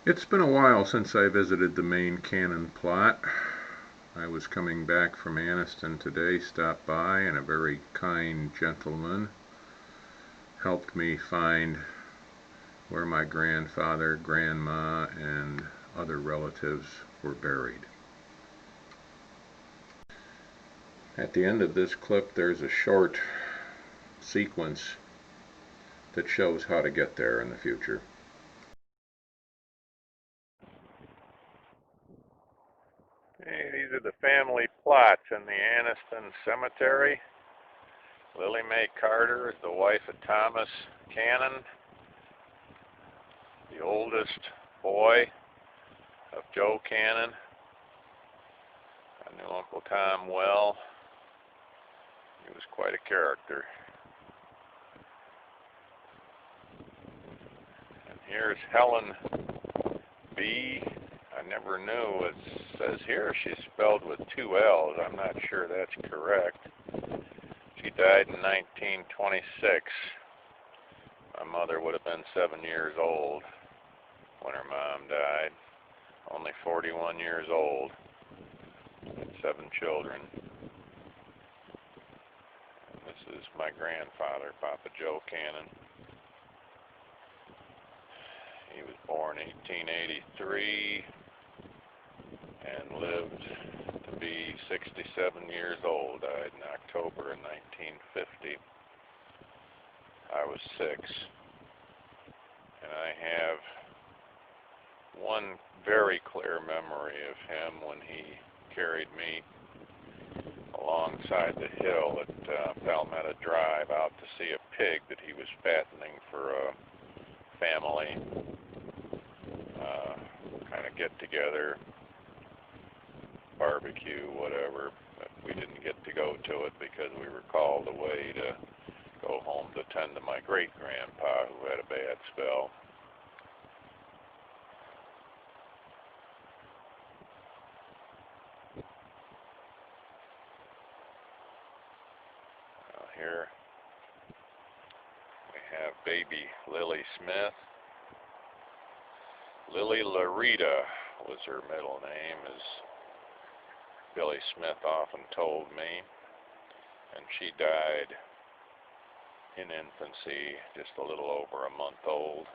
It's been a while since I visited the main Cannon plot. I was coming back from Anniston today, stopped by, and a very kind gentleman helped me find where my grandfather, grandma, and other relatives were buried. At the end of this clip, there's a short sequence that shows how to get there in the future. Hey, these are the family plots in the Anniston Cemetery. Lily Mae Carter is the wife of Thomas Cannon, the oldest boy of Joe Cannon. I knew Uncle Tom well. He was quite a character. And here's Helen B. I never knew. It says here she's spelled with two L's. I'm not sure that's correct. She died in 1926. My mother would have been 7 years old when her mom died. Only 41 years old. Had 7 children. And this is my grandfather, Papa Joe Cannon. He was born 1883 and lived to be 67 years old. Died in October of 1950. I was 6. And I have one very clear memory of him when he carried me alongside the hill at Palmetto Drive out to see a pig that he was fattening for a family kind of get-together, barbecue, whatever. But we didn't get to go to it because we were called away to go home to tend to my great-grandpa who had a bad spell. Here we have baby Lily Smith. Lily Larita was her middle name, as Billy Smith often told me, and she died in infancy, just a little over a month old.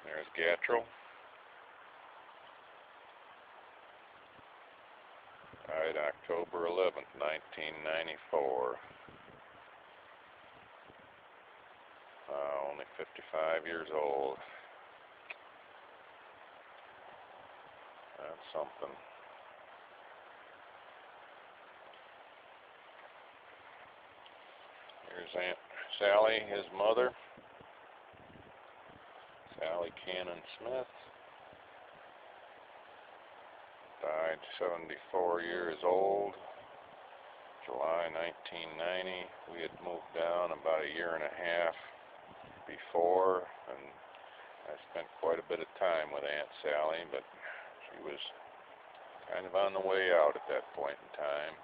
There's Gattrell. Died October 11th, 1994. Only 55 years old. That's something. Here's Aunt Sally, his mother. Sally Cannon Smith. Died 74 years old. July 1990. We had moved down about a year and a half before, and I spent quite a bit of time with Aunt Sally, but she was kind of on the way out at that point in time.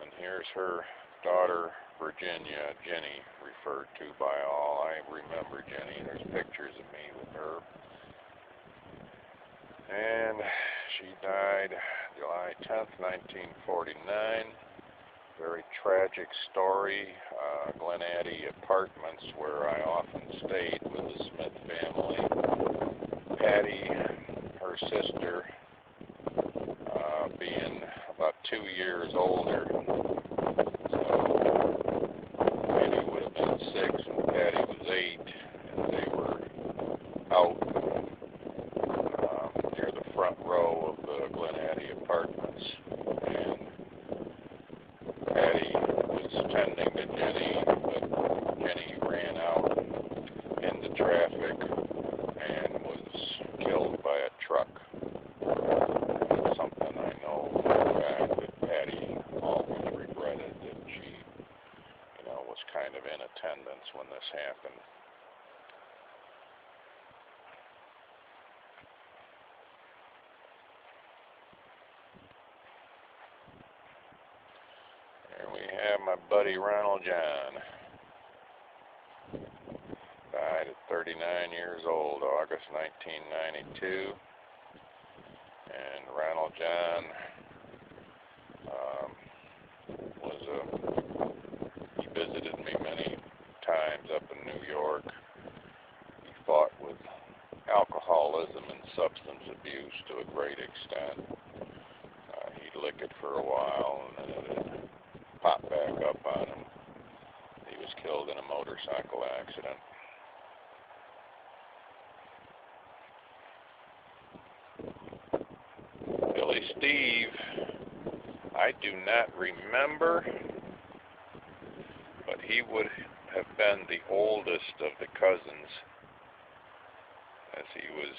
And here's her daughter, Virginia, Jenny, referred to by all. I remember Jenny. There's pictures of me with her. And she died July 10th, 1949. Very tragic story. Glen Addy Apartments, where I often stayed with the Smith family. Patty, her sister, being about 2 years older. So Patty would have been 6 and Patty was 8, and they were out near the front row of the Glen Addy Apartments. And Patty was tending to Jenny, but Jenny ran out into traffic and was killed by a truck. That's something I know for a fact that Patty always regretted, that she, was kind of in attendance when this happened. got my buddy Ronald John. Died at 39 years old, August 1992. And Ronald John he visited me many times up in New York. He fought with alcoholism and substance abuse to a great extent. He'd lick it for a while and then it'd pop back up on him. He was killed in a motorcycle accident. Billy Steve, I do not remember, but he would have been the oldest of the cousins, as he was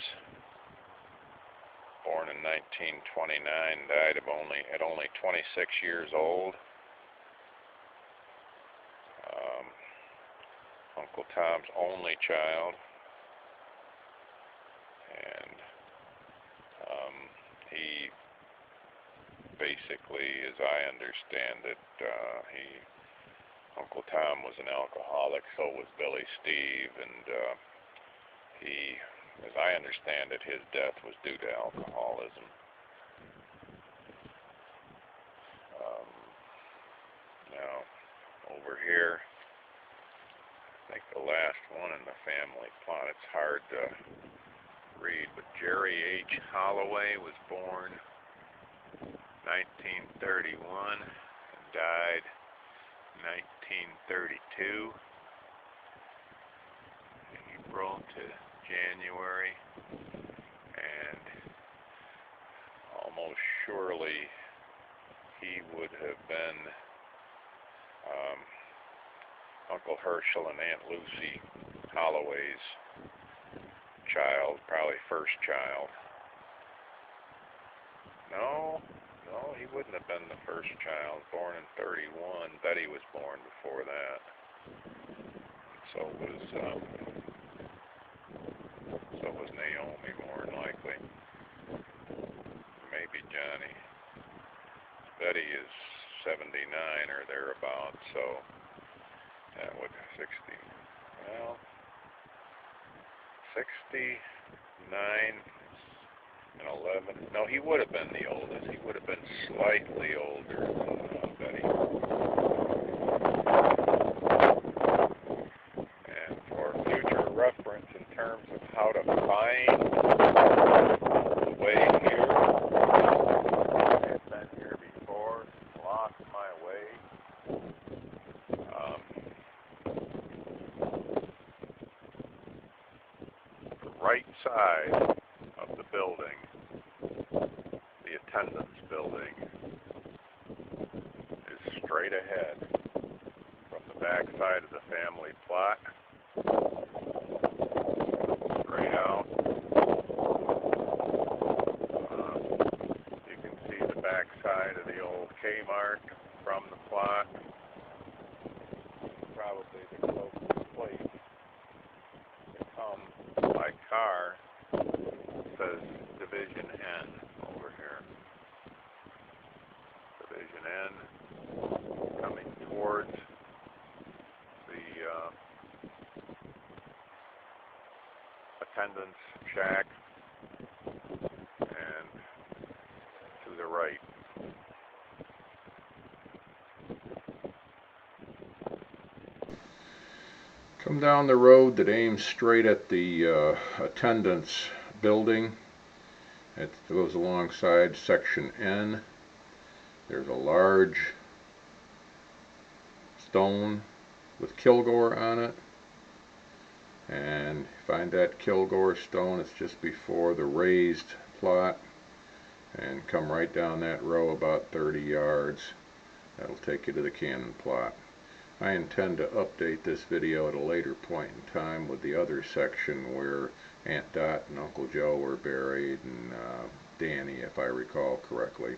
born in 1929, died at only 26 years old. Uncle Tom's only child, and he basically, as I understand it, Uncle Tom was an alcoholic, so was Billy Steve, and he, as I understand it, his death was due to alcoholism. Now, over here, I think the last one in the family plot, it's hard to read, but Jerry H. Holloway was born 1931 and died 1932. April to January, and almost surely he would have been Uncle Herschel and Aunt Lucy Holloway's child, probably first child. No, he wouldn't have been the first child, born in 31. Betty was born before that. So was Naomi, more than likely. Maybe Johnny. Betty is 79 or thereabouts, so that would 69 and 11. No, he would have been the oldest. He would have been slightly older than Betty. And for future reference in terms of how to find the way here, I've been here before, lost my way. The right side of the building, the attendance building, is straight ahead from the back side of the family plot, straight out. You can see the back side of the old Kmart from the plot. Probably the closest place to come by car. Says Division N over here. Division N, coming towards the attendance shack, and to the right. Come down the road that aims straight at the attendance building. It goes alongside section N. There's a large stone with Kilgore on it, and find that Kilgore stone. It's just before the raised plot, and come right down that row about 30 yards. That'll take you to the Cannon plot. I intend to update this video at a later point in time with the other section where Aunt Dot and Uncle Joe were buried, and Danny, if I recall correctly.